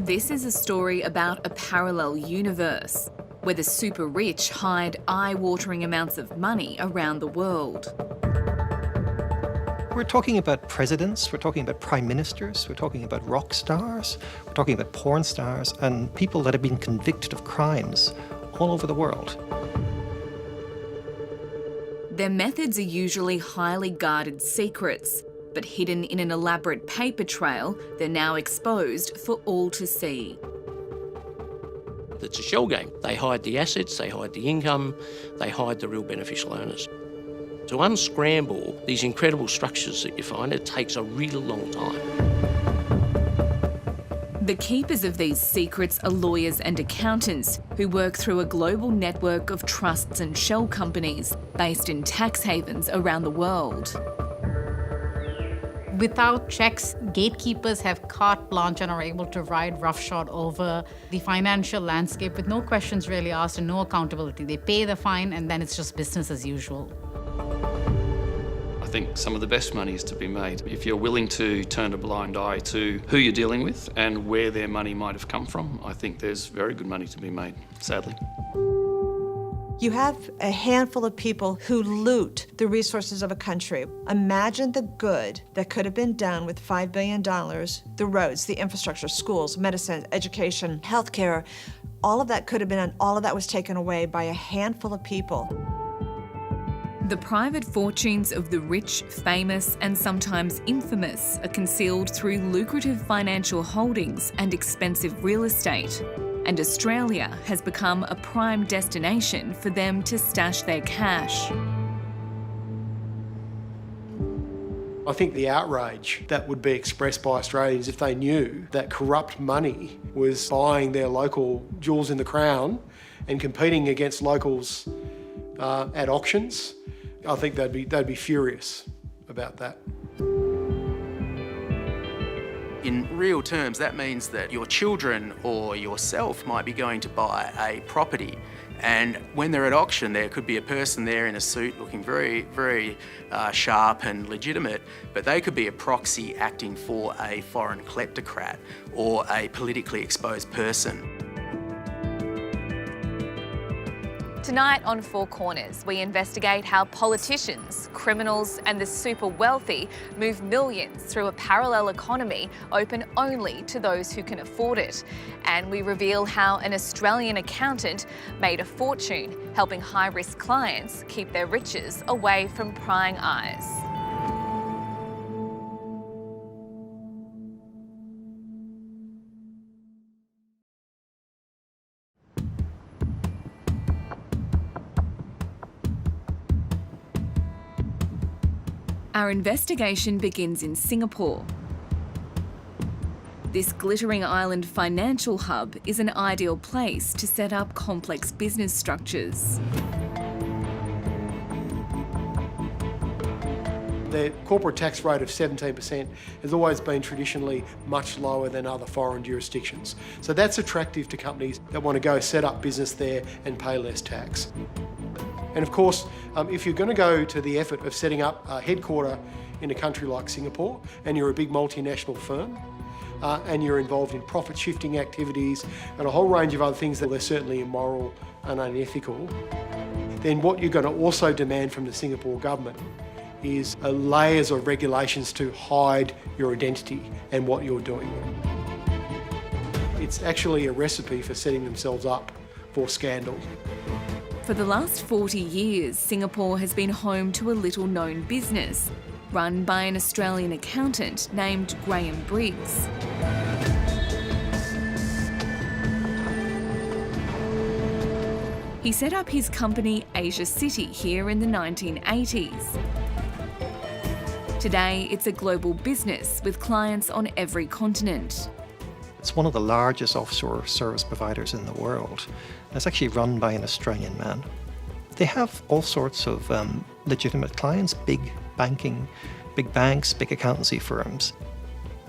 This is a story about a parallel universe where the super rich hide eye-watering amounts of money around the world. We're talking about presidents, we're talking about prime ministers, we're talking about rock stars, we're talking about porn stars and people that have been convicted of crimes all over the world. Their methods are usually highly guarded secrets, but hidden in an elaborate paper trail, they're now exposed for all to see. It's a shell game. They hide the assets, they hide the income, they hide the real beneficial owners. To unscramble these incredible structures that you find, it takes a really long time. The keepers of these secrets are lawyers and accountants who work through a global network of trusts and shell companies based in tax havens around the world. Without checks, gatekeepers have carte blanche and are able to ride roughshod over the financial landscape with no questions really asked and no accountability. They pay the fine and then it's just business as usual. I think some of the best money is to be made if you're willing to turn a blind eye to who you're dealing with and where their money might have come from. I think there's very good money to be made, sadly. You have a handful of people who loot the resources of a country. Imagine the good that could have been done with $5 billion, the roads, the infrastructure, schools, medicine, education, healthcare. All of that could have been done. All of that was taken away by a handful of people. The private fortunes of the rich, famous and sometimes infamous are concealed through lucrative financial holdings and expensive real estate. And Australia has become a prime destination for them to stash their cash. I think the outrage that would be expressed by Australians if they knew that corrupt money was buying their local jewels in the crown and competing against locals at auctions, I think they'd be furious about that. In real terms, that means that your children or yourself might be going to buy a property, and when they're at auction, there could be a person there in a suit looking very, very sharp and legitimate, but they could be a proxy acting for a foreign kleptocrat or a politically exposed person. Tonight on Four Corners, we investigate how politicians, criminals and the super wealthy move millions through a parallel economy open only to those who can afford it. And we reveal how an Australian accountant made a fortune helping high-risk clients keep their riches away from prying eyes. Our investigation begins in Singapore. This glittering island financial hub is an ideal place to set up complex business structures. Their corporate tax rate of 17% has always been traditionally much lower than other foreign jurisdictions. So that's attractive to companies that want to go set up business there and pay less tax. And of course, if you're going to go to the effort of setting up a headquarter in a country like Singapore, and you're a big multinational firm, and you're involved in profit shifting activities and a whole range of other things that are certainly immoral and unethical, then what you're going to also demand from the Singapore government is layers of regulations to hide your identity and what you're doing. It's actually a recipe for setting themselves up for scandal. For the last 40 years, Singapore has been home to a little-known business, run by an Australian accountant named Graham Briggs. He set up his company Asia City here in the 1980s. Today, it's a global business with clients on every continent. It's one of the largest offshore service providers in the world. It's actually run by an Australian man. They have all sorts of legitimate clients, big banking, big banks, big accountancy firms.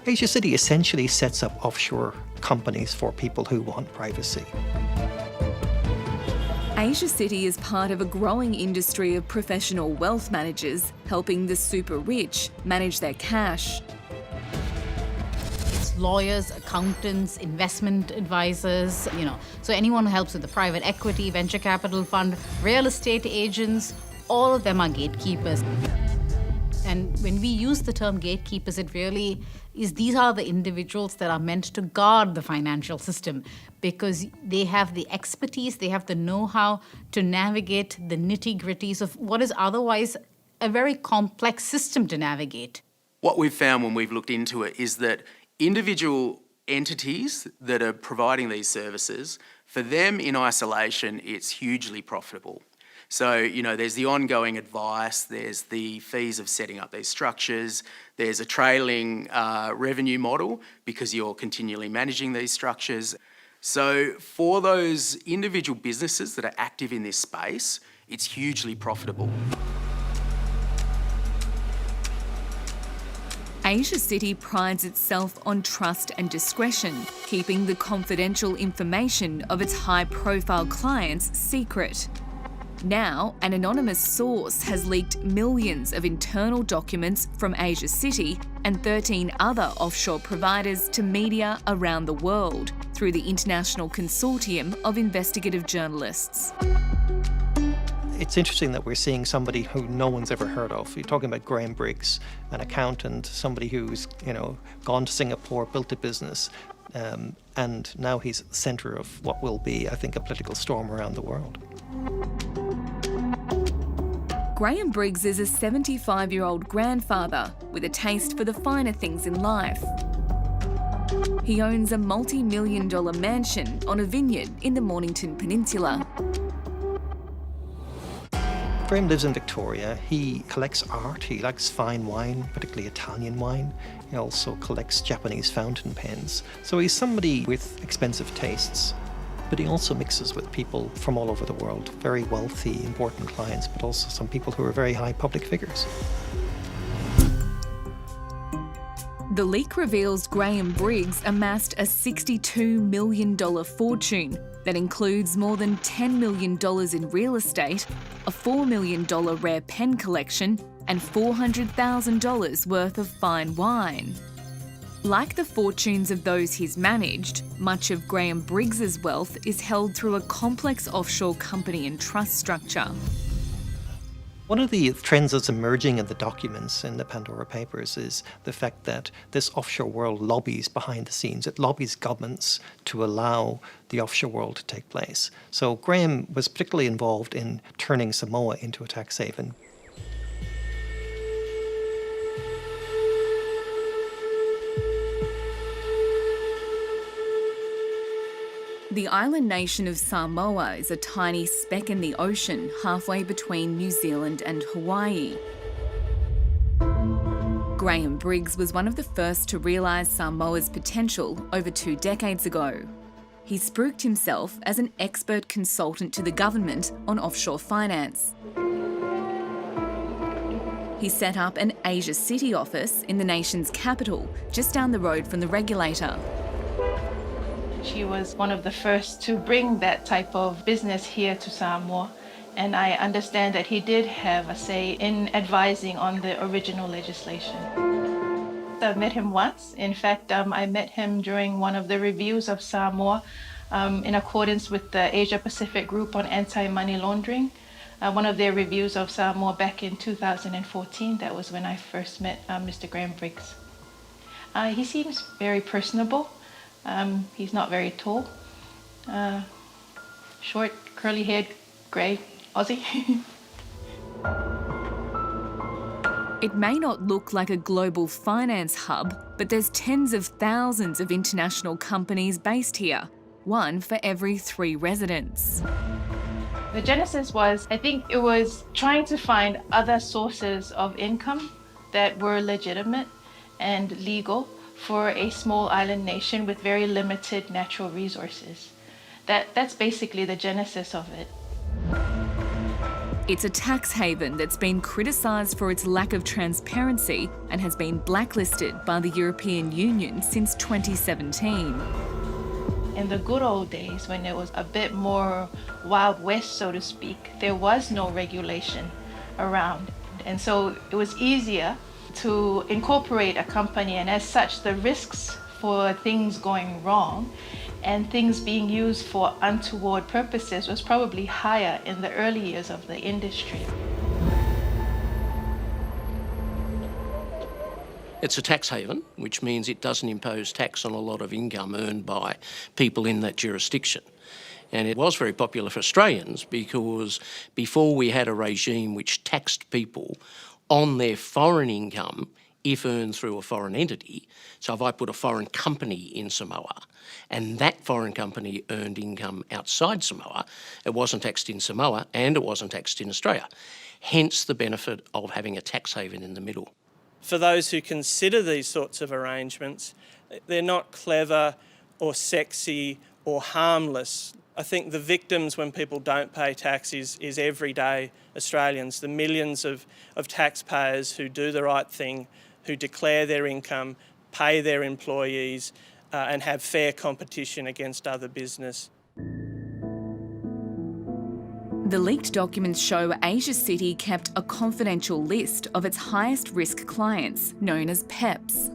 Asia City essentially sets up offshore companies for people who want privacy. Asia City is part of a growing industry of professional wealth managers helping the super rich manage their cash. It's lawyers, accountants, investment advisors, So anyone who helps with the private equity, venture capital fund, real estate agents, all of them are gatekeepers. And when we use the term gatekeepers, it really is these are the individuals that are meant to guard the financial system because they have the expertise, they have the know-how to navigate the nitty-gritties of what is otherwise a very complex system to navigate. What we've found when we've looked into it is that individual entities that are providing these services, for them in isolation, it's hugely profitable. So, there's the ongoing advice, there's the fees of setting up these structures, there's a trailing revenue model because you're continually managing these structures. So for those individual businesses that are active in this space, it's hugely profitable. Asia City prides itself on trust and discretion, keeping the confidential information of its high-profile clients secret. Now, an anonymous source has leaked millions of internal documents from Asia City and 13 other offshore providers to media around the world through the International Consortium of Investigative Journalists. It's interesting that we're seeing somebody who no one's ever heard of. You're talking about Graham Briggs, an accountant, somebody who's gone to Singapore, built a business, and now he's at the centre of what will be, I think, a political storm around the world. Graham Briggs is a 75-year-old grandfather with a taste for the finer things in life. He owns a multi-million-dollar mansion on a vineyard in the Mornington Peninsula. Graham lives in Victoria. He collects art. He likes fine wine, particularly Italian wine. He also collects Japanese fountain pens. So he's somebody with expensive tastes. But he also mixes with people from all over the world, very wealthy, important clients, but also some people who are very high public figures. The leak reveals Graham Briggs amassed a $62 million fortune that includes more than $10 million in real estate, a $4 million rare pen collection, and $400,000 worth of fine wine. Like the fortunes of those he's managed, much of Graham Briggs's wealth is held through a complex offshore company and trust structure. One of the trends that's emerging in the documents in the Pandora Papers is the fact that this offshore world lobbies behind the scenes. It lobbies governments to allow the offshore world to take place. So Graham was particularly involved in turning Samoa into a tax haven. The island nation of Samoa is a tiny speck in the ocean halfway between New Zealand and Hawaii. Graham Briggs was one of the first to realise Samoa's potential over 2 decades ago. He spruiked himself as an expert consultant to the government on offshore finance. He set up an Asia City office in the nation's capital, just down the road from the regulator. She was one of the first to bring that type of business here to Samoa, and I understand that he did have a say in advising on the original legislation. I've met him once. In fact, I met him during one of the reviews of Samoa in accordance with the Asia Pacific Group on Anti-Money Laundering. One of their reviews of Samoa back in 2014. That was when I first met Mr. Graham Briggs. He seems very personable. He's not very tall. Short, curly-haired, grey Aussie. It may not look like a global finance hub, but there's tens of thousands of international companies based here, one for every 3 residents. The genesis was, I think it was trying to find other sources of income that were legitimate and legal for a small island nation with very limited natural resources. That's basically the genesis of it. It's a tax haven that's been criticised for its lack of transparency and has been blacklisted by the European Union since 2017. In the good old days, when it was a bit more Wild West, so to speak, there was no regulation around. And so it was easier to incorporate a company, and as such, the risks for things going wrong and things being used for untoward purposes was probably higher in the early years of the industry. It's a tax haven, which means it doesn't impose tax on a lot of income earned by people in that jurisdiction. And it was very popular for Australians because before we had a regime which taxed people on their foreign income if earned through a foreign entity. So if I put a foreign company in Samoa and that foreign company earned income outside Samoa, it wasn't taxed in Samoa and it wasn't taxed in Australia. Hence the benefit of having a tax haven in the middle. For those who consider these sorts of arrangements, they're not clever or sexy or harmless. I think the victims when people don't pay tax is everyday Australians, the millions of taxpayers who do the right thing, who declare their income, pay their employees and have fair competition against other business. The leaked documents show Asia City kept a confidential list of its highest risk clients, known as PEPs.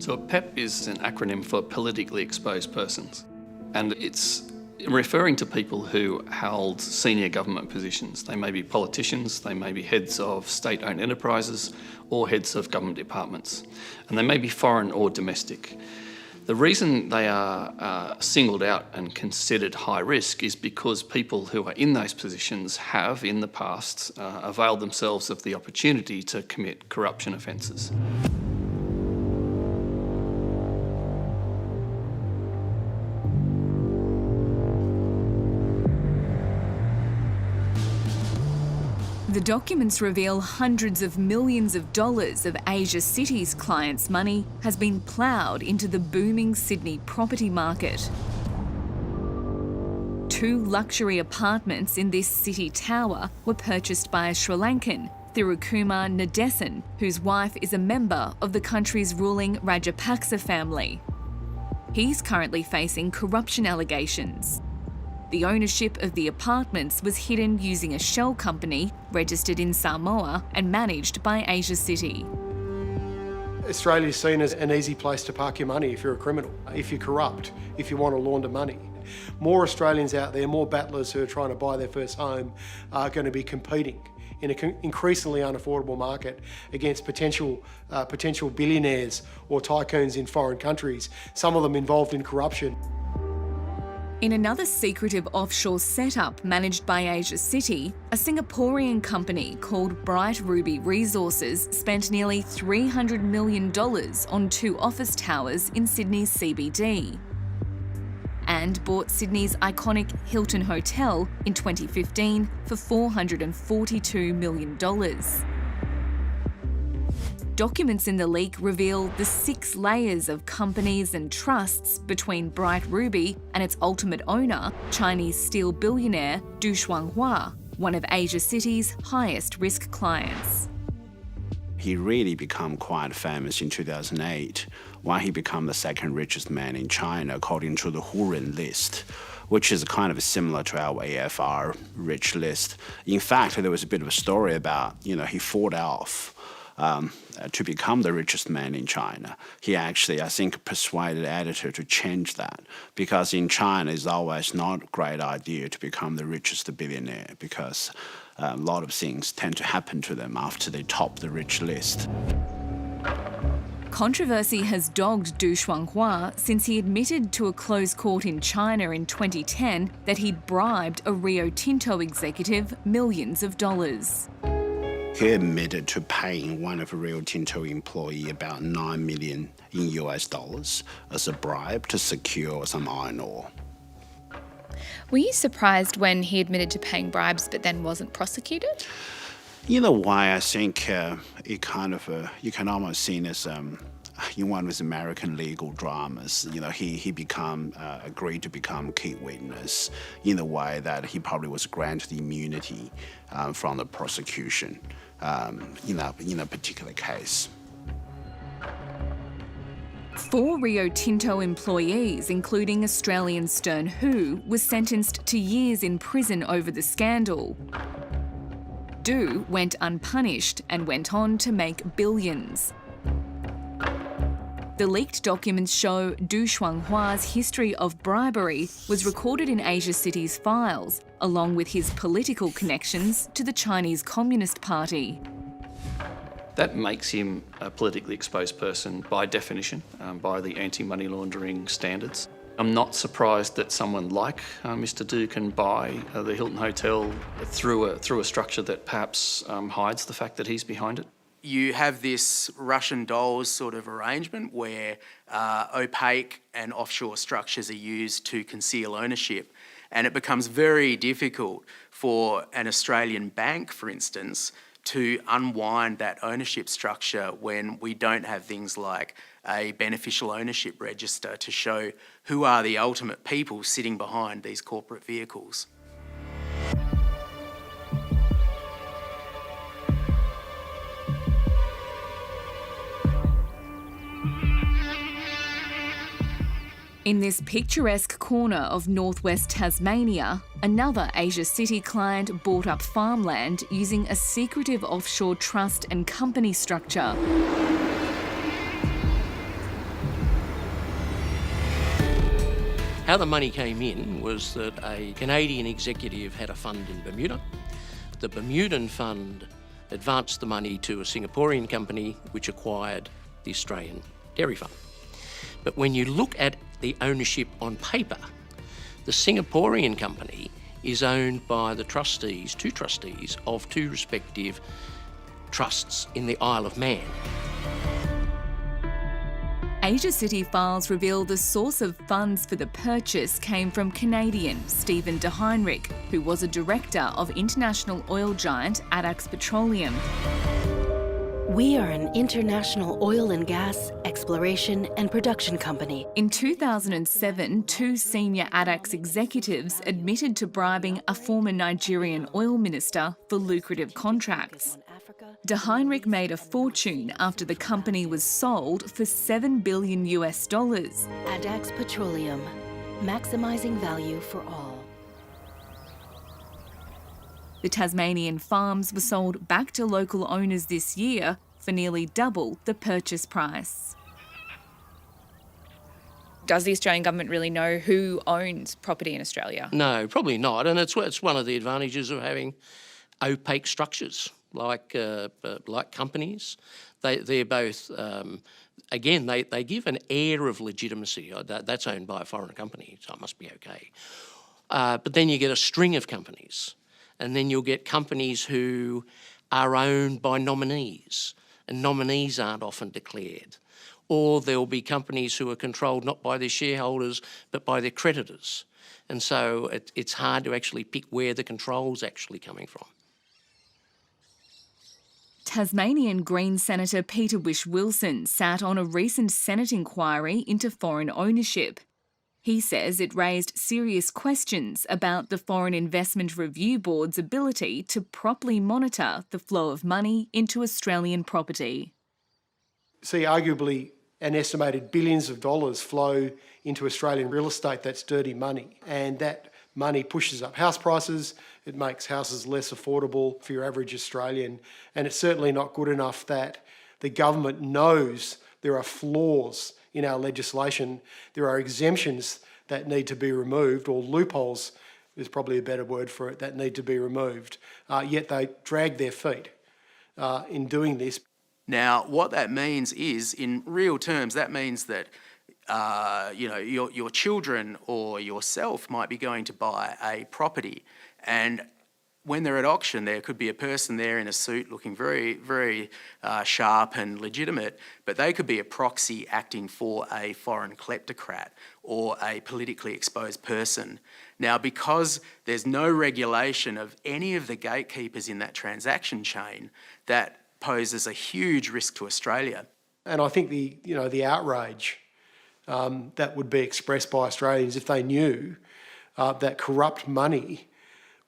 So a PEP is an acronym for politically exposed persons, and it's referring to people who held senior government positions. They may be politicians, they may be heads of state-owned enterprises or heads of government departments, and they may be foreign or domestic. The reason they are singled out and considered high risk is because people who are in those positions have, in the past, availed themselves of the opportunity to commit corruption offences. The documents reveal hundreds of millions of dollars of Asia City's clients' money has been ploughed into the booming Sydney property market. 2 luxury apartments in this city tower were purchased by a Sri Lankan, Thirukumar Nadesan, whose wife is a member of the country's ruling Rajapaksa family. He's currently facing corruption allegations. The ownership of the apartments was hidden using a shell company registered in Samoa and managed by Asia City. Australia is seen as an easy place to park your money if you're a criminal, if you're corrupt, if you want to launder money. More Australians out there, more battlers who are trying to buy their first home are going to be competing in an increasingly unaffordable market against potential billionaires or tycoons in foreign countries, some of them involved in corruption. In another secretive offshore setup managed by Asia City, a Singaporean company called Bright Ruby Resources spent nearly $300 million on 2 office towers in Sydney's CBD and bought Sydney's iconic Hilton Hotel in 2015 for $442 million. Documents in the leak reveal the 6 layers of companies and trusts between Bright Ruby and its ultimate owner, Chinese steel billionaire Du Shuanghua, one of Asia City's highest risk clients. He really became quite famous in 2008 when he became the 2nd richest man in China according to the Hurun list, which is kind of similar to our AFR rich list. In fact, there was a bit of a story about, he fought off to become the richest man in China. He actually, I think, persuaded the editor to change that because in China it's always not a great idea to become the richest billionaire because a lot of things tend to happen to them after they top the rich list. Controversy has dogged Du Shuanghua since he admitted to a closed court in China in 2010 that he'd bribed a Rio Tinto executive millions of dollars. He admitted to paying one of Rio Tinto employees about $9 million in US dollars as a bribe to secure some iron ore. Were you surprised when he admitted to paying bribes but then wasn't prosecuted? You know why? I think it kind of, you can almost see it as in one of his American legal dramas. He agreed to become key witness in a way that he probably was granted immunity from the prosecution in a particular case. 4 Rio Tinto employees, including Australian Stern Hu, was sentenced to years in prison over the scandal. Du went unpunished and went on to make billions. The leaked documents show Du Shuanghua's history of bribery was recorded in Asia City's files, along with his political connections to the Chinese Communist Party. That makes him a politically exposed person by definition, by the anti-money laundering standards. I'm not surprised that someone like Mr. Du can buy the Hilton Hotel through a structure that perhaps hides the fact that he's behind it. You have this Russian dolls sort of arrangement where opaque and offshore structures are used to conceal ownership, and it becomes very difficult for an Australian bank, for instance, to unwind that ownership structure when we don't have things like a beneficial ownership register to show who are the ultimate people sitting behind these corporate vehicles. In this picturesque corner of northwest Tasmania, another Asia City client bought up farmland using a secretive offshore trust and company structure. How the money came in was that a Canadian executive had a fund in Bermuda. The Bermudan fund advanced the money to a Singaporean company which acquired the Australian dairy farm. But when you look at the ownership on paper, the Singaporean company is owned by the trustees, two trustees of two respective trusts in the Isle of Man. Asia City files reveal the source of funds for the purchase came from Canadian Stephen de Heinrich, who was a director of international oil giant Addax Petroleum. We are an international oil and gas exploration and production company. In 2007, two senior Addax executives admitted to bribing a former Nigerian oil minister for lucrative contracts. De Heinrich made a fortune after the company was sold for $7 billion. Addax Petroleum, maximizing value for all. The Tasmanian farms were sold back to local owners this year for nearly double the purchase price. Does the Australian government really know who owns property in Australia? No, probably not. And it's one of the advantages of having opaque structures like companies. They're both, again, they give an air of legitimacy. That's owned by a foreign company, so it must be okay. But then you get a string of companies, and then you'll get companies who are owned by nominees, and nominees aren't often declared. Or there'll be companies who are controlled not by their shareholders but by their creditors. And so it's hard to actually pick where the control's actually coming from. Tasmanian Green Senator Peter Whish-Wilson sat on a recent Senate inquiry into foreign ownership. He says it raised serious questions about the Foreign Investment Review Board's ability to properly monitor the flow of money into Australian property. See, arguably, an estimated billions of dollars flow into Australian real estate. That's dirty money. And that money pushes up house prices. It makes houses less affordable for your average Australian. And it's certainly not good enough that the government knows there are flaws in our legislation. There are exemptions that need to be removed, or loopholes is probably a better word for it, that need to be removed. Yet they drag their feet in doing this. Now, what that means is, in real terms, that means that your children or yourself might be going to buy a property, and when they're at auction, there could be a person there in a suit looking very, very sharp and legitimate, but they could be a proxy acting for a foreign kleptocrat or a politically exposed person. Now, because there's no regulation of any of the gatekeepers in that transaction chain, that poses a huge risk to Australia. And I think the outrage that would be expressed by Australians if they knew that corrupt money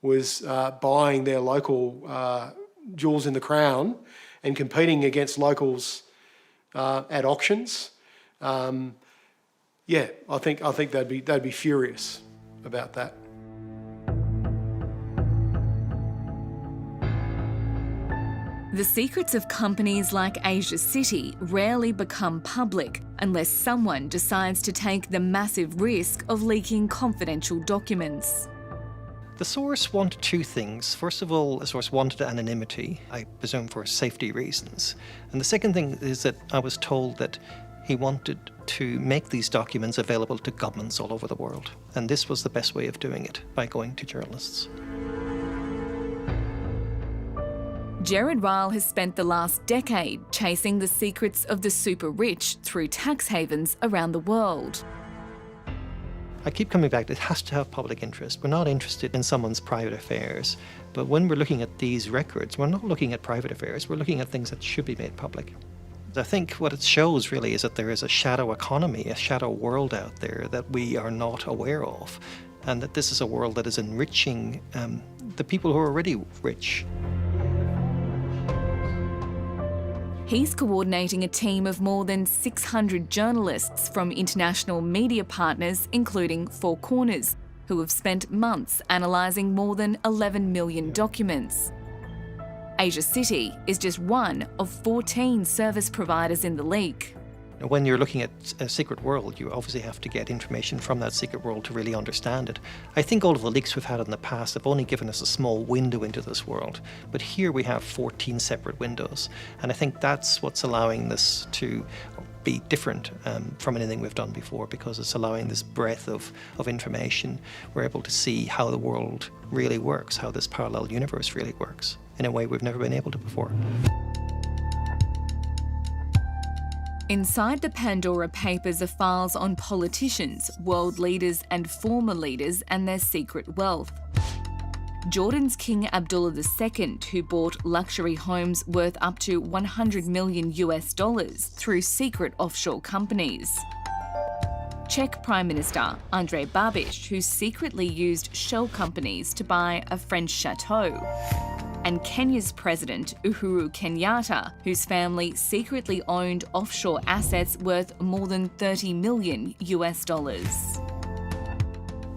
was buying their local jewels in the crown and competing against locals at auctions. I think they'd be furious about that. The secrets of companies like Asia City rarely become public unless someone decides to take the massive risk of leaking confidential documents. The source wanted two things. First of all, the source wanted anonymity, I presume for safety reasons. And the second thing is that I was told that he wanted to make these documents available to governments all over the world. And this was the best way of doing it, by going to journalists. Gerard Ryle has spent the last decade chasing the secrets of the super rich through tax havens around the world. I keep coming back, it has to have public interest. We're not interested in someone's private affairs. But when we're looking at these records, we're not looking at private affairs, we're looking at things that should be made public. I think what it shows really is that there is a shadow economy, a shadow world out there that we are not aware of. And that this is a world that is enriching the people who are already rich. He's coordinating a team of more than 600 journalists from international media partners, including Four Corners, who have spent months analysing more than 11 million documents. Asia City is just one of 14 service providers in the leak. When you're looking at a secret world, you obviously have to get information from that secret world to really understand it. I think all of the leaks we've had in the past have only given us a small window into this world. But here we have 14 separate windows. And I think that's what's allowing this to be different from anything we've done before, because it's allowing this breadth of information. We're able to see how the world really works, how this parallel universe really works, in a way we've never been able to before. Inside the Pandora Papers are files on politicians, world leaders and former leaders and their secret wealth. Jordan's King Abdullah II, who bought luxury homes worth up to $100 million through secret offshore companies. Czech Prime Minister Andrej Babiš, who secretly used shell companies to buy a French chateau. And Kenya's President Uhuru Kenyatta, whose family secretly owned offshore assets worth more than $30 million.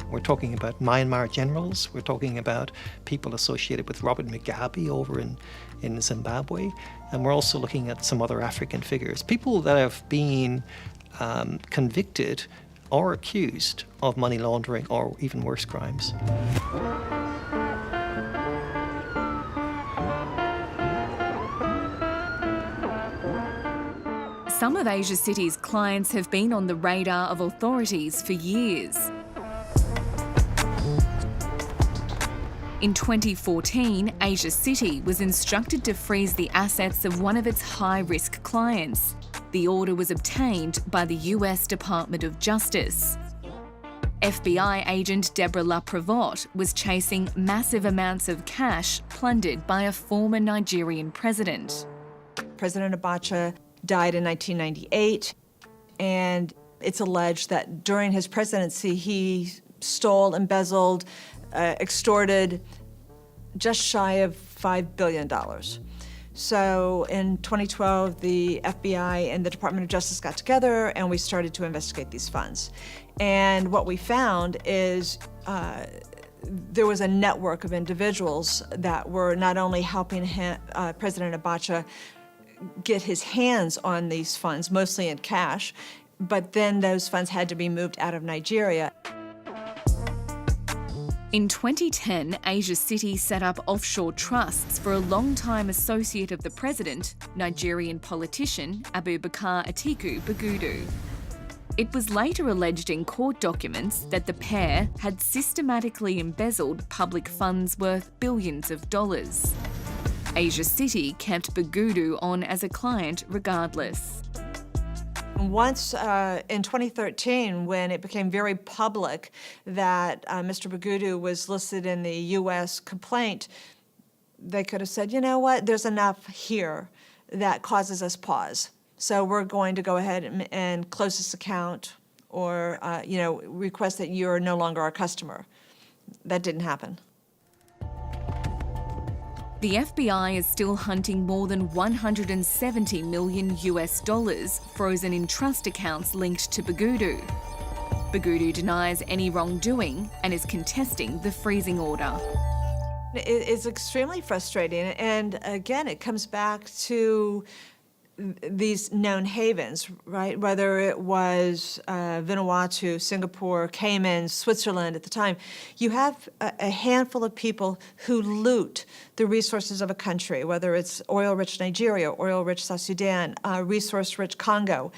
We're talking about Myanmar generals, we're talking about people associated with Robert Mugabe over in Zimbabwe, and we're also looking at some other African figures, people that have been convicted or accused of money laundering or even worse crimes. Some of Asia City's clients have been on the radar of authorities for years. In 2014, Asia City was instructed to freeze the assets of one of its high-risk clients. The order was obtained by the US Department of Justice. FBI agent Deborah LaPrevotte was chasing massive amounts of cash plundered by a former Nigerian president. President Abacha died in 1998, and it's alleged that during his presidency he stole, embezzled, extorted just shy of $5 billion. So in 2012, the FBI and the Department of Justice got together and we started to investigate these funds. And what we found is there was a network of individuals that were not only helping President Abacha get his hands on these funds, mostly in cash, but then those funds had to be moved out of Nigeria. In 2010, Asia City set up offshore trusts for a long-time associate of the president, Nigerian politician Abubakar Atiku Bagudu. It was later alleged in court documents that the pair had systematically embezzled public funds worth billions of dollars. Asia City kept Bagudu on as a client regardless. Once in 2013, when it became very public that Mr. Bagudu was listed in the U.S. complaint, they could have said, you know what, there's enough here that causes us pause. So we're going to go ahead and close this account or request that you're no longer our customer. That didn't happen. The FBI is still hunting more than $170 million frozen in trust accounts linked to Bagudu. Bagudu denies any wrongdoing and is contesting the freezing order. It's extremely frustrating. And again, it comes back to these known havens, right? Whether it was Vanuatu, Singapore, Cayman, Switzerland at the time, you have a handful of people who loot the resources of a country, whether it's oil-rich Nigeria, oil-rich South Sudan, resource-rich Congo,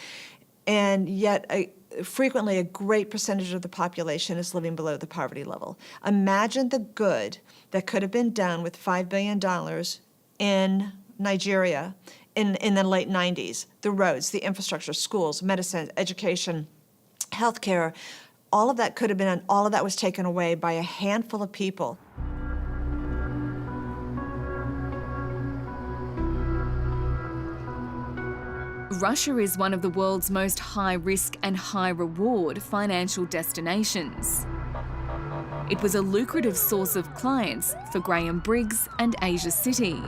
and yet frequently a great percentage of the population is living below the poverty level. Imagine the good that could have been done with $5 billion in Nigeria in the late 90s. The roads, the infrastructure, schools, medicine, education, healthcare, all of that could have been, and all of that was taken away by a handful of people. Russia is one of the world's most high-risk and high-reward financial destinations. It was a lucrative source of clients for Graham Briggs and Asia City.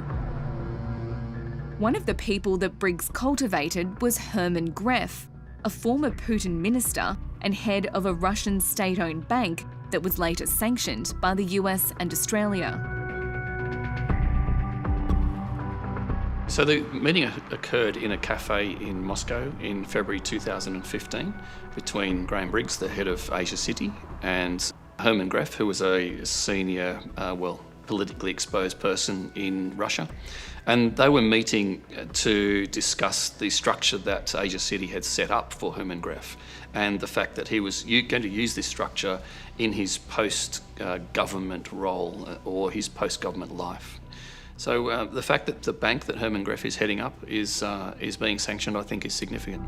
One of the people that Briggs cultivated was Herman Gref, a former Putin minister and head of a Russian state-owned bank that was later sanctioned by the US and Australia. So the meeting occurred in a cafe in Moscow in February 2015 between Graham Briggs, the head of Asia City, and Herman Gref, who was a senior, politically exposed person in Russia. And they were meeting to discuss the structure that Asia City had set up for Herman Gref and the fact that he was going to use this structure in his post-government role or his post-government life. So the fact that the bank that Herman Gref is heading up is being sanctioned, I think, is significant.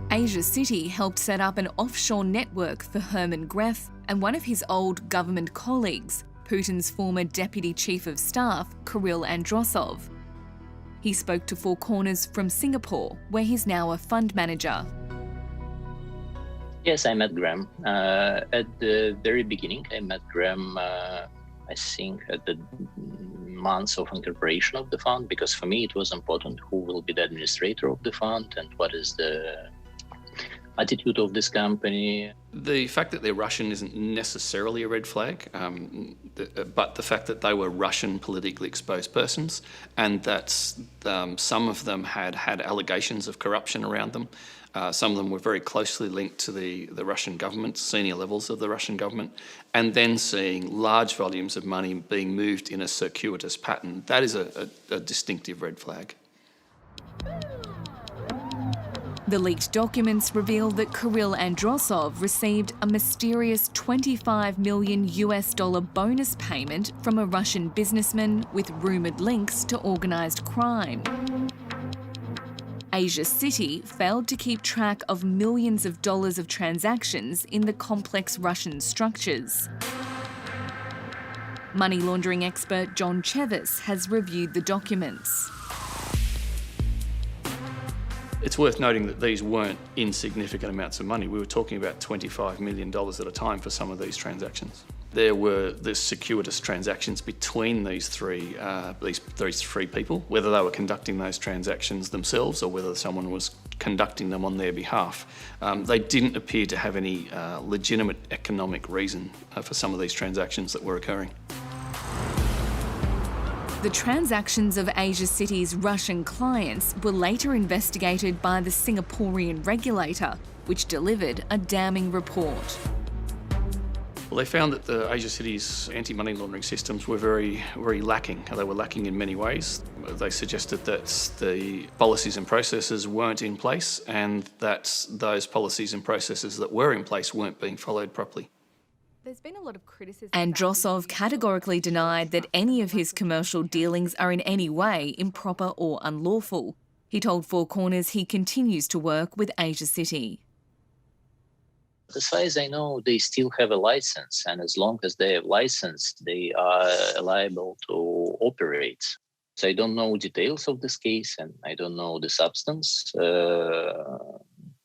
Asia City helped set up an offshore network for Herman Gref and one of his old government colleagues, Putin's former Deputy Chief of Staff, Kirill Androsov. He spoke to Four Corners from Singapore, where he's now a fund manager. Yes, I met Graham. At the very beginning, I met Graham, I think, at the months of incorporation of the fund, because for me it was important who will be the administrator of the fund and what is the attitude of this company. The fact that they're Russian isn't necessarily a red flag, but the fact that they were Russian politically exposed persons and that some of them had allegations of corruption around them. Some of them were very closely linked to the Russian government, senior levels of the Russian government, and then seeing large volumes of money being moved in a circuitous pattern. That is a distinctive red flag. The leaked documents reveal that Kirill Androsov received a mysterious $25 million bonus payment from a Russian businessman with rumoured links to organised crime. Asia City failed to keep track of millions of dollars of transactions in the complex Russian structures. Money laundering expert John Chevis has reviewed the documents. It's worth noting that these weren't insignificant amounts of money. We were talking about $25 million at a time for some of these transactions. There were the circuitous transactions between these three people, whether they were conducting those transactions themselves or whether someone was conducting them on their behalf. They didn't appear to have any legitimate economic reason for some of these transactions that were occurring. The transactions of Asia City's Russian clients were later investigated by the Singaporean regulator, which delivered a damning report. Well, they found that the Asia City's anti-money laundering systems were very, very lacking. They were lacking in many ways. They suggested that the policies and processes weren't in place and that those policies and processes that were in place weren't being followed properly. There's been a lot of criticism. Androsov categorically denied that any of his commercial dealings are in any way improper or unlawful. He told Four Corners he continues to work with Asia City. As far as I know, they still have a license, and as long as they have license, they are liable to operate. So I don't know details of this case, and I don't know the substance.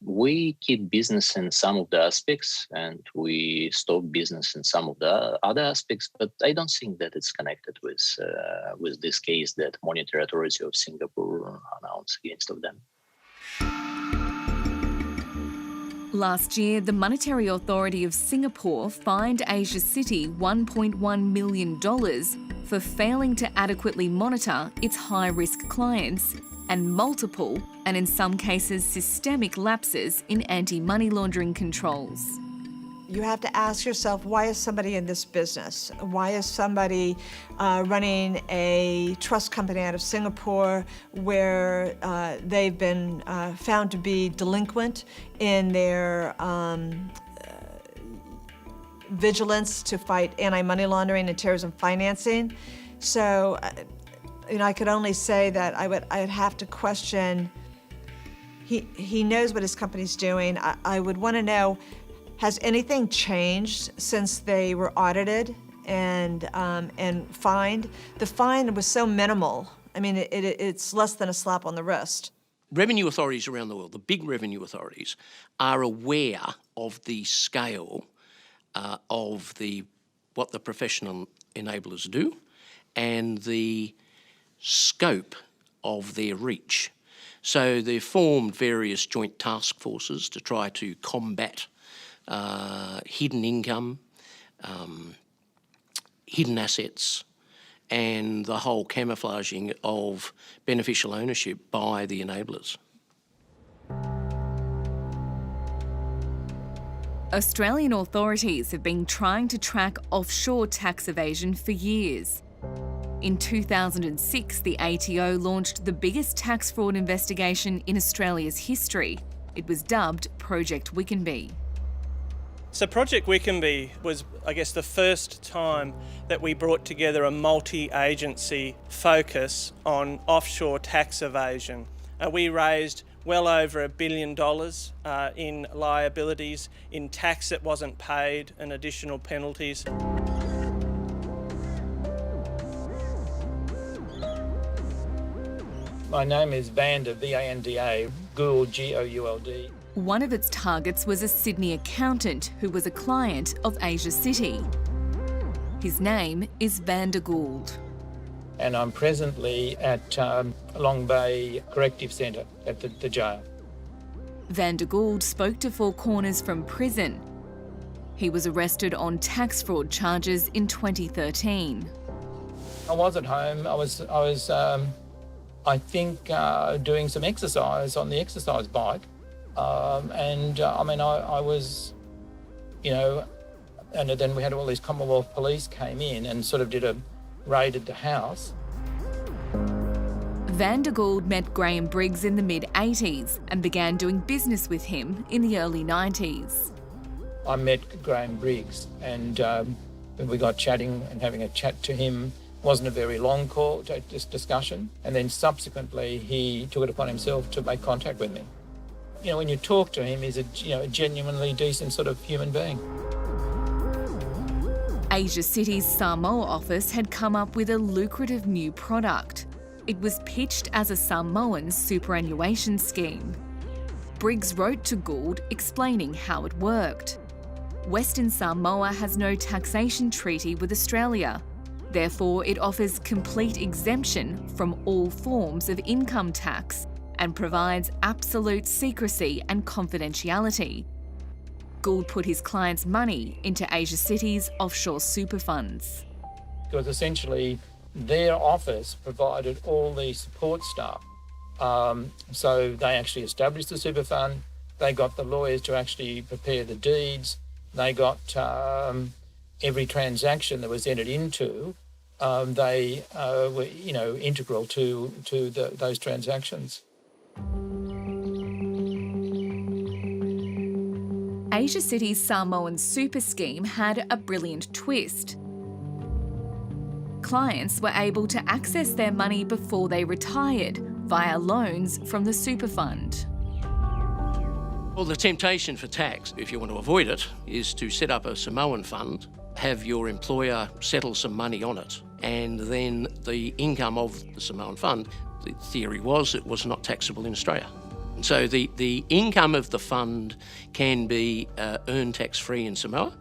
We keep business in some of the aspects, and we stop business in some of the other aspects, but I don't think that it's connected with this case that Monetary Authority of Singapore announced against of them. Last year, the Monetary Authority of Singapore fined Asia City $1.1 million for failing to adequately monitor its high-risk clients and multiple, and in some cases systemic, lapses in anti-money laundering controls. You have to ask yourself, why is somebody in this business? Why is somebody running a trust company out of Singapore where they've been found to be delinquent in their vigilance to fight anti-money laundering and terrorism financing? So, I could only say that I'd have to question. He knows what his company's doing. I would want to know, has anything changed since they were audited and fined? The fine was so minimal. I mean, it's less than a slap on the wrist. Revenue authorities around the world, the big revenue authorities, are aware of the scale of what the professional enablers do and the scope of their reach. So they've formed various joint task forces to try to combat hidden income, hidden assets, and the whole camouflaging of beneficial ownership by the enablers. Australian authorities have been trying to track offshore tax evasion for years. In 2006, the ATO launched the biggest tax fraud investigation in Australia's history. It was dubbed Project Wickenby. So Project Wickenby was, I guess, the first time that we brought together a multi-agency focus on offshore tax evasion. We raised well over $1 billion in liabilities, in tax that wasn't paid and additional penalties. My name is Vanda, V-A-N-D-A, Gould, G-O-U-L-D. One of its targets was a Sydney accountant who was a client of Asia City. His name is Vanda Gould. And I'm presently at Long Bay Corrective Centre at the jail. Vanda Gould spoke to Four Corners from prison. He was arrested on tax fraud charges in 2013. I was at home. I think doing some exercise on the exercise bike. I was, and then we had all these Commonwealth police came in and sort of raided the house. Vanda Gould met Graham Briggs in the mid-80s and began doing business with him in the early 90s. I met Graham Briggs and we got chatting and having a chat to him. Wasn't a very long call, just discussion. And then subsequently he took it upon himself to make contact with me. When you talk to him, he's a genuinely decent sort of human being. Asia City's Samoa office had come up with a lucrative new product. It was pitched as a Samoan superannuation scheme. Briggs wrote to Gould explaining how it worked. Western Samoa has no taxation treaty with Australia. Therefore, it offers complete exemption from all forms of income tax and provides absolute secrecy and confidentiality. Gould put his clients' money into Asia City's offshore super funds. Because essentially their office provided all the support staff. So they actually established the super fund, they got the lawyers to actually prepare the deeds, they got every transaction that was entered into, they were integral to those transactions. Asia City's Samoan super scheme had a brilliant twist. Clients were able to access their money before they retired via loans from the super fund. Well, the temptation for tax, if you want to avoid it, is to set up a Samoan fund, have your employer settle some money on it, and then the income of the Samoan fund, the theory was it was not taxable in Australia. So the income of the fund can be earned tax-free in Samoa,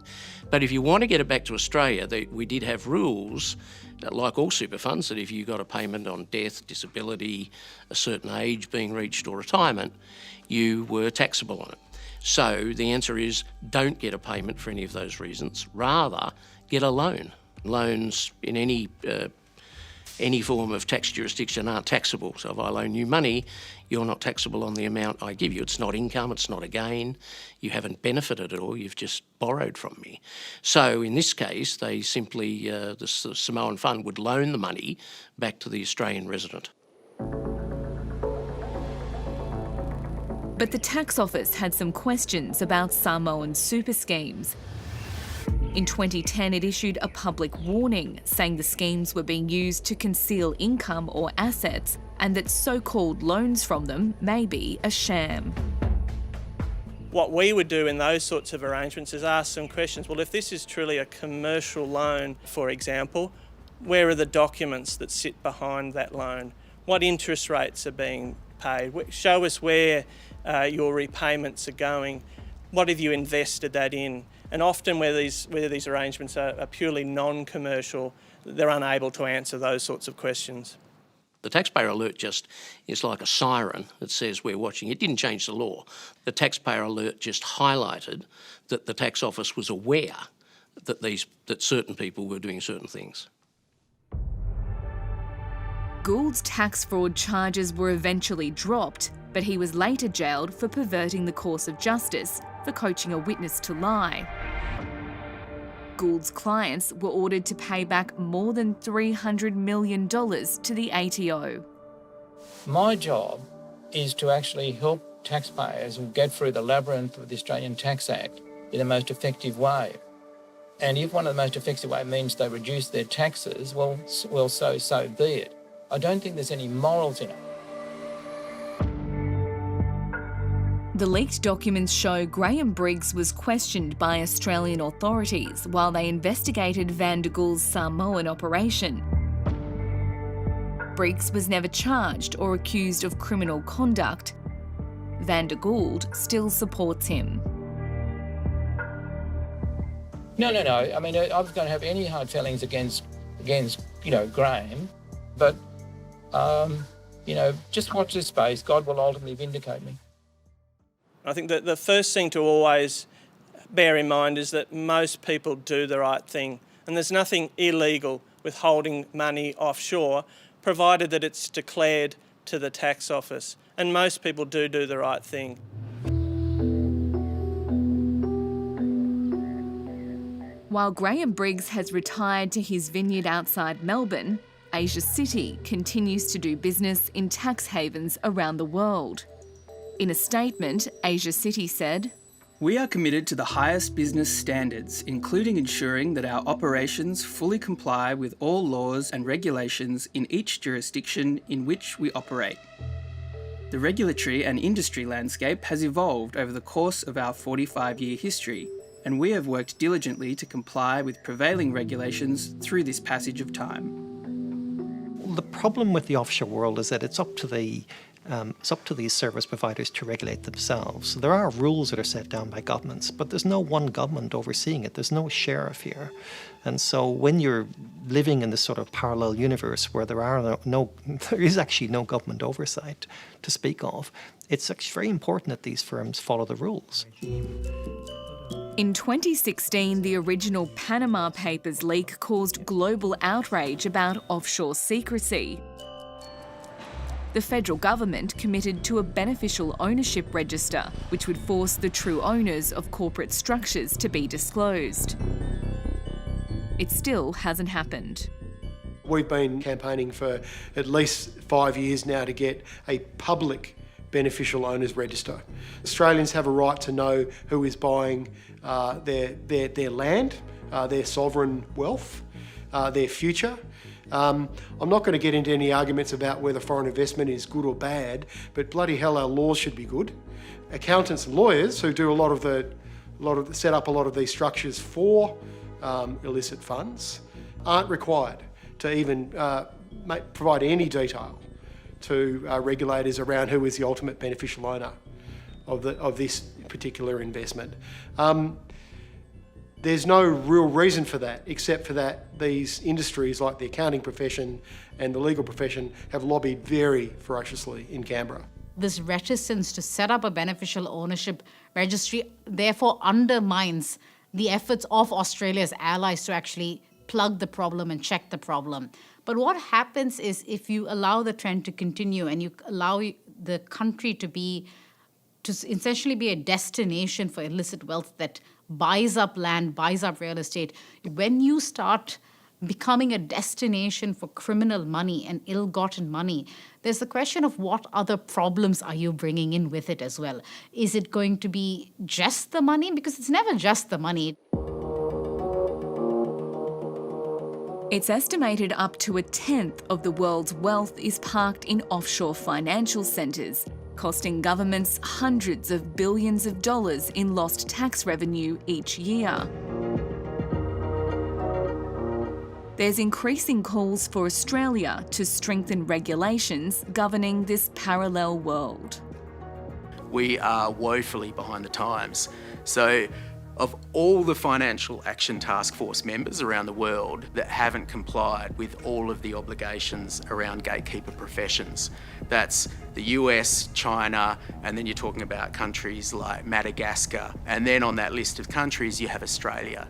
but if you want to get it back to Australia, we did have rules, like all super funds, that if you got a payment on death, disability, a certain age being reached or retirement, you were taxable on it. So the answer is don't get a payment for any of those reasons. Rather, get a loan. Loans in any form of tax jurisdiction aren't taxable. So if I loan you money, you're not taxable on the amount I give you. It's not income, it's not a gain. You haven't benefited at all, you've just borrowed from me. So in this case, they simply, the Samoan fund would loan the money back to the Australian resident. But the tax office had some questions about Samoan super schemes. In 2010, it issued a public warning saying the schemes were being used to conceal income or assets and that so-called loans from them may be a sham. What we would do in those sorts of arrangements is ask some questions. Well, if this is truly a commercial loan, for example, where are the documents that sit behind that loan? What interest rates are being paid? Show us where your repayments are going. What have you invested that in? And often where these arrangements are purely non-commercial, they're unable to answer those sorts of questions. The taxpayer alert just is like a siren that says we're watching. It didn't change the law. The taxpayer alert just highlighted that the tax office was aware that certain people were doing certain things. Gould's tax fraud charges were eventually dropped, but he was later jailed for perverting the course of justice for coaching a witness to lie. Gould's clients were ordered to pay back more than $300 million to the ATO. My job is to actually help taxpayers get through the labyrinth of the Australian Tax Act in the most effective way. And if one of the most effective ways means they reduce their taxes, well, so be it. I don't think there's any morals in it. The leaked documents show Graham Briggs was questioned by Australian authorities while they investigated Van der Gould's Samoan operation. Briggs was never charged or accused of criminal conduct. Van der Gould still supports him. No. I mean, I was going to have any hard feelings against Graham, but, just watch this space. God will ultimately vindicate me. I think that the first thing to always bear in mind is that most people do the right thing, and there's nothing illegal with holding money offshore, provided that it's declared to the tax office, and most people do the right thing. While Graham Briggs has retired to his vineyard outside Melbourne, Asia City continues to do business in tax havens around the world. In a statement, Asia City said, "We are committed to the highest business standards, including ensuring that our operations fully comply with all laws and regulations in each jurisdiction in which we operate. The regulatory and industry landscape has evolved over the course of our 45-year history, and we have worked diligently to comply with prevailing regulations through this passage of time." The problem with the offshore world is that it's up to these service providers to regulate themselves. There are rules that are set down by governments, but there's no one government overseeing it. There's no sheriff here. And so when you're living in this sort of parallel universe where there is actually no government oversight to speak of, it's actually very important that these firms follow the rules. In 2016, the original Panama Papers leak caused global outrage about offshore secrecy. The federal government committed to a beneficial ownership register, which would force the true owners of corporate structures to be disclosed. It still hasn't happened. We've been campaigning for at least 5 years now to get a public beneficial owners register. Australians have a right to know who is buying their land, their sovereign wealth, their future. I'm not going to get into any arguments about whether foreign investment is good or bad, but bloody hell, our laws should be good. Accountants and lawyers who do set up a lot of these structures for illicit funds aren't required to even provide any detail to regulators around who is the ultimate beneficial owner of this particular investment. There's no real reason for that, except for that these industries like the accounting profession and the legal profession have lobbied very ferociously in Canberra. This reticence to set up a beneficial ownership registry therefore undermines the efforts of Australia's allies to actually plug the problem and check the problem. But what happens is if you allow the trend to continue and you allow the country to essentially be a destination for illicit wealth that buys up land, buys up real estate, when you start becoming a destination for criminal money and ill-gotten money, there's the question of what other problems are you bringing in with it as well. Is it going to be just the money? Because it's never just the money. It's estimated up to a tenth of the world's wealth is parked in offshore financial centres, costing governments hundreds of billions of dollars in lost tax revenue each year. There's increasing calls for Australia to strengthen regulations governing this parallel world. We are woefully behind the times. So, of all the Financial Action Task Force members around the world that haven't complied with all of the obligations around gatekeeper professions, that's the US, China, and then you're talking about countries like Madagascar. And then on that list of countries, you have Australia.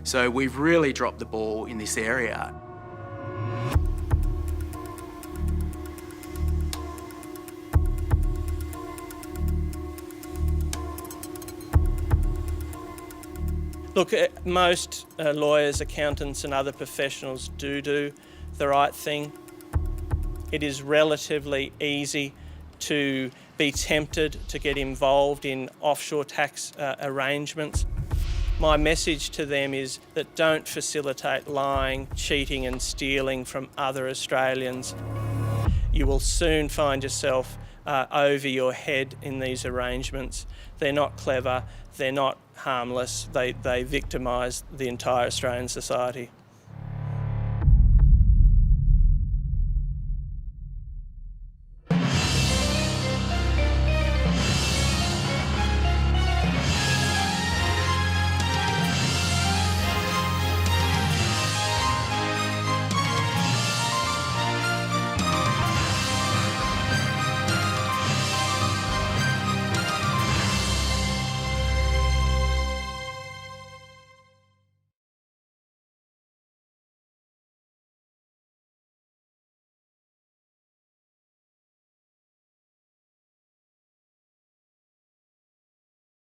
So we've really dropped the ball in this area. Look, most lawyers, accountants and other professionals do the right thing. It is relatively easy to be tempted to get involved in offshore tax arrangements. My message to them is that don't facilitate lying, cheating and stealing from other Australians. You will soon find yourself over your head in these arrangements. They're not clever, they're not harmless, they victimise the entire Australian society.